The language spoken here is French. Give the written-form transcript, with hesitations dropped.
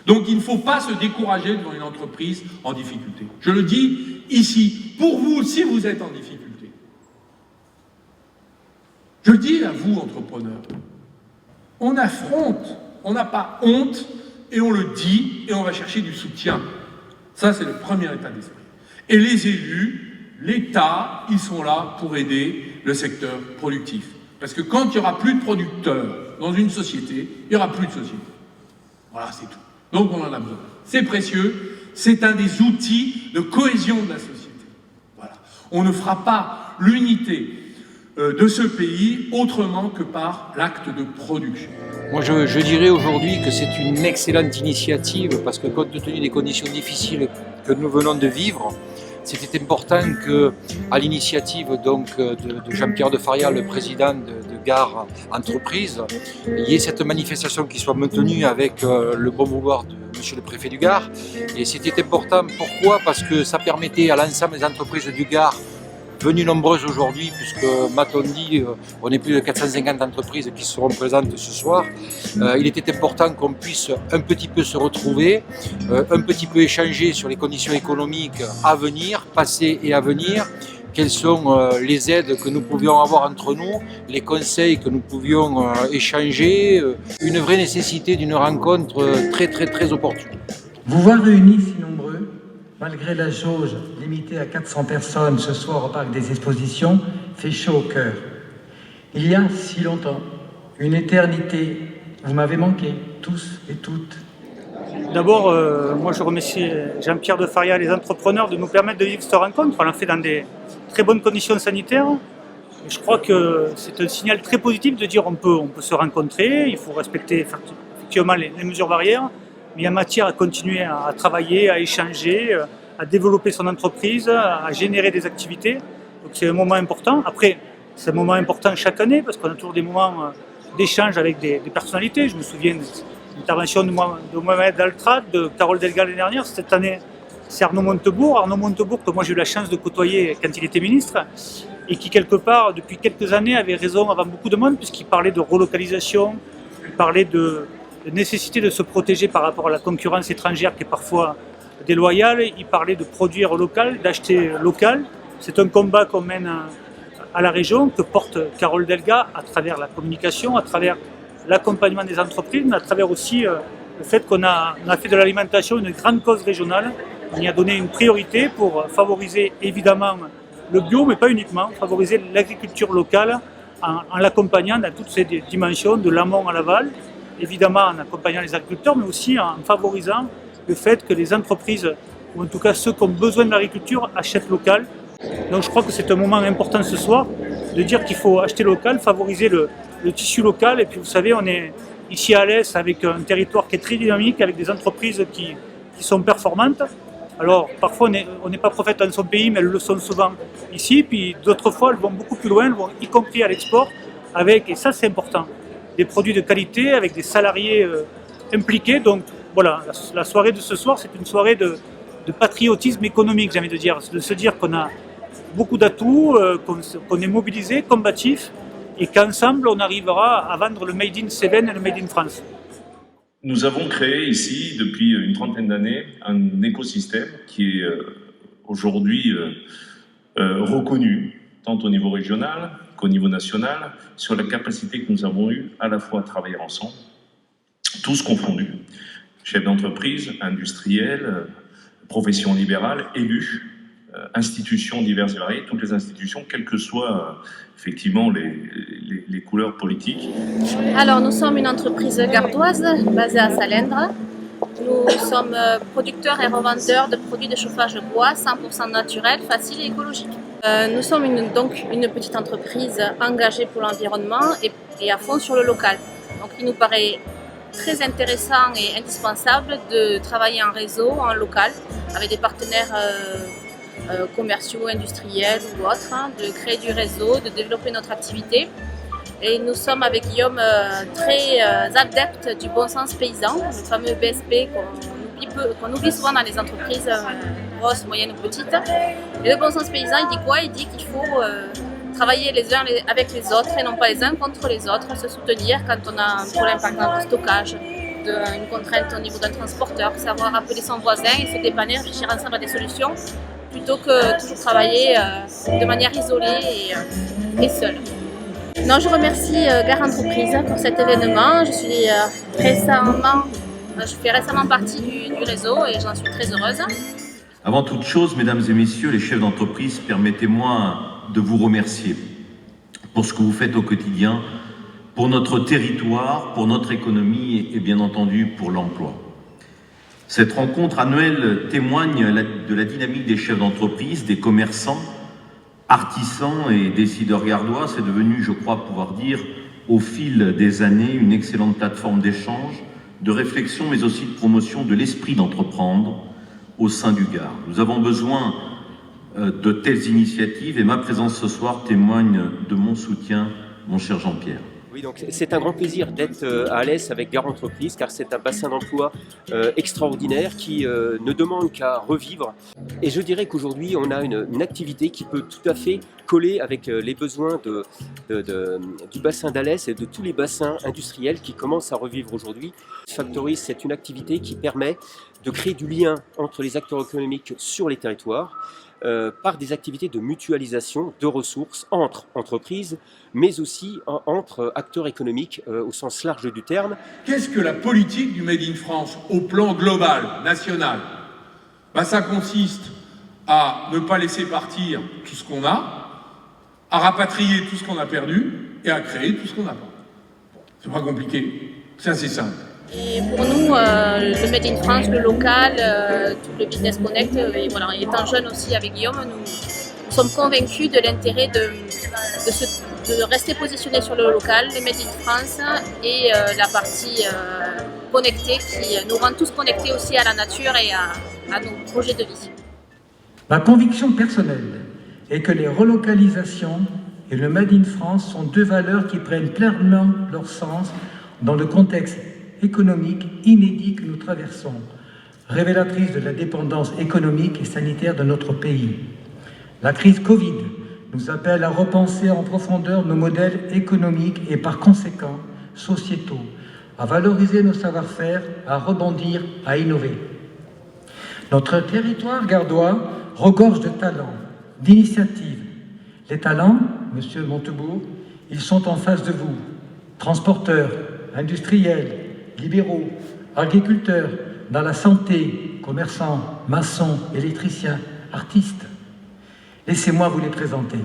Donc il ne faut pas se décourager devant une entreprise en difficulté. Je le dis ici, pour vous, si vous êtes en difficulté. Je le dis à vous, entrepreneurs, on affronte, on n'a pas honte, et on le dit, et on va chercher du soutien. Ça, c'est le premier état d'esprit. Et les élus, l'État, ils sont là pour aider le secteur productif. Parce que quand il n'y aura plus de producteurs dans une société, il n'y aura plus de société. Voilà, c'est tout. Donc on en a besoin. C'est précieux, c'est un des outils de cohésion de la société. Voilà. On ne fera pas l'unité de ce pays autrement que par l'acte de production. Moi je dirais aujourd'hui que c'est une excellente initiative parce que compte tenu des conditions difficiles que nous venons de vivre, c'était important qu'à l'initiative donc de Jean-Pierre de Faria, le président de Gare Entreprise, il y ait cette manifestation qui soit maintenue avec le bon vouloir de monsieur le préfet du Gard. Et c'était important, pourquoi ? Parce que ça permettait à l'ensemble des entreprises du Gard venues nombreuses aujourd'hui, puisque m'a-t-on dit, on est plus de 450 entreprises qui seront présentes ce soir. Il était important qu'on puisse un petit peu se retrouver, un petit peu échanger sur les conditions économiques à venir, passées et à venir, quelles sont les aides que nous pouvions avoir entre nous, les conseils que nous pouvions échanger, une vraie nécessité d'une rencontre très opportune. Vous voir réunis si nombreux, malgré la jauge limitée à 400 personnes ce soir au Parc des Expositions, fait chaud au cœur. Il y a si longtemps, une éternité, vous m'avez manqué, tous et toutes. D'abord, moi je remercie Jean-Pierre de Faria et les entrepreneurs de nous permettre de vivre cette rencontre. On l'a fait dans des très bonnes conditions sanitaires. Et je crois que c'est un signal très positif de dire on peut se rencontrer, il faut respecter effectivement les mesures barrières. Mais il y a matière à continuer à travailler, à échanger, à développer son entreprise, à générer des activités. Donc c'est un moment important. Après, c'est un moment important chaque année parce qu'on a toujours des moments d'échange avec des personnalités. Je me souviens de l'intervention de Mohamed Altrad, de Carole Delga l'année dernière. Cette année, c'est Arnaud Montebourg. Arnaud Montebourg, que moi j'ai eu la chance de côtoyer quand il était ministre et qui, quelque part, depuis quelques années, avait raison avant beaucoup de monde puisqu'il parlait de relocalisation, il parlait de nécessité de se protéger par rapport à la concurrence étrangère qui est parfois déloyale. Il parlait de produire local, d'acheter local. C'est un combat qu'on mène à la région, que porte Carole Delga à travers la communication, à travers l'accompagnement des entreprises, mais à travers aussi le fait qu'on a fait de l'alimentation une grande cause régionale. On y a donné une priorité pour favoriser évidemment le bio, mais pas uniquement, favoriser l'agriculture locale en l'accompagnant dans toutes ces dimensions, de l'amont à l'aval. Évidemment en accompagnant les agriculteurs, mais aussi en favorisant le fait que les entreprises, ou en tout cas ceux qui ont besoin de l'agriculture, achètent local. Donc je crois que c'est un moment important ce soir de dire qu'il faut acheter local, favoriser le tissu local. Et puis vous savez, on est ici à l'Est avec un territoire qui est très dynamique, avec des entreprises qui sont performantes. Alors parfois on n'est pas prophète dans son pays, mais elles le sont souvent ici. Puis d'autres fois, elles vont beaucoup plus loin, elles vont y compris à l'export, avec, et ça c'est important, des produits de qualité avec des salariés impliqués. Donc voilà, la soirée de ce soir, c'est une soirée de patriotisme économique, j'ai envie de dire. De se dire qu'on a beaucoup d'atouts, qu'on est mobilisé, combatif, et qu'ensemble, on arrivera à vendre le Made in Cévennes et le Made in France. Nous avons créé ici, depuis une trentaine d'années, un écosystème qui est aujourd'hui reconnu, tant au niveau régional qu'au niveau national, sur la capacité que nous avons eue à la fois à travailler ensemble, tous confondus, chefs d'entreprise, industriels, professions libérales, élus, institutions diverses et variées, toutes les institutions, quelles que soient effectivement les couleurs politiques. Alors nous sommes une entreprise gardoise basée à Salindre. Nous sommes producteurs et revendeurs de produits de chauffage bois 100% naturels, faciles et écologiques. Nous sommes donc une petite entreprise engagée pour l'environnement et à fond sur le local. Donc il nous paraît très intéressant et indispensable de travailler en réseau, en local, avec des partenaires commerciaux, industriels ou autres, de créer du réseau, de développer notre activité. Et nous sommes avec Guillaume très adeptes du bon sens paysan, le fameux BSP qu'on oublie souvent dans les entreprises grosses, moyennes ou petites. Et le bon sens paysan, il dit quoi? Il dit qu'il faut travailler les uns avec les autres et non pas les uns contre les autres, se soutenir quand on a un problème par exemple de stockage, d'une contrainte au niveau d'un transporteur, savoir appeler son voisin et se dépanner, réfléchir ensemble à des solutions, plutôt que toujours travailler de manière isolée et seule. Non, je remercie Gare Entreprise pour cet événement. Je fais récemment partie du réseau et j'en suis très heureuse. Avant toute chose, mesdames et messieurs les chefs d'entreprise, permettez-moi de vous remercier pour ce que vous faites au quotidien, pour notre territoire, pour notre économie et bien entendu pour l'emploi. Cette rencontre annuelle témoigne de la dynamique des chefs d'entreprise, des commerçants, artisans et décideurs gardois. C'est devenu, je crois pouvoir dire, au fil des années, une excellente plateforme d'échange, de réflexion, mais aussi de promotion de l'esprit d'entreprendre au sein du Gard. Nous avons besoin de telles initiatives et ma présence ce soir témoigne de mon soutien, mon cher Jean-Pierre. Oui, donc c'est un grand plaisir d'être à Alès avec Gare Entreprise car c'est un bassin d'emploi extraordinaire qui ne demande qu'à revivre. Et je dirais qu'aujourd'hui on a une activité qui peut tout à fait coller avec les besoins du bassin d'Alès et de tous les bassins industriels qui commencent à revivre aujourd'hui. Factory, c'est une activité qui permet de créer du lien entre les acteurs économiques sur les territoires par des activités de mutualisation de ressources entre entreprises, mais aussi entre acteurs économiques au sens large du terme. Qu'est-ce que la politique du Made in France au plan global, national? Ça consiste à ne pas laisser partir tout ce qu'on a, à rapatrier tout ce qu'on a perdu et à créer tout ce qu'on n'a pas. C'est pas compliqué, c'est assez simple. Et pour nous, le Made in France, le local, tout le Business Connect, et voilà, étant jeune aussi avec Guillaume, nous sommes convaincus de l'intérêt de rester positionné sur le local, le Made in France et la partie connectée qui nous rend tous connectés aussi à la nature et à nos projets de vie. Ma conviction personnelle est que les relocalisations et le Made in France sont deux valeurs qui prennent pleinement leur sens dans le contexte économique inédit que nous traversons, révélatrice de la dépendance économique et sanitaire de notre pays. La crise Covid nous appelle à repenser en profondeur nos modèles économiques et par conséquent sociétaux, à valoriser nos savoir-faire, à rebondir, à innover. Notre territoire gardois regorge de talents, d'initiatives. Les talents, Monsieur Montebourg, ils sont en face de vous, transporteurs, industriels, libéraux, agriculteurs, dans la santé, commerçants, maçons, électriciens, artistes. Laissez-moi vous les présenter.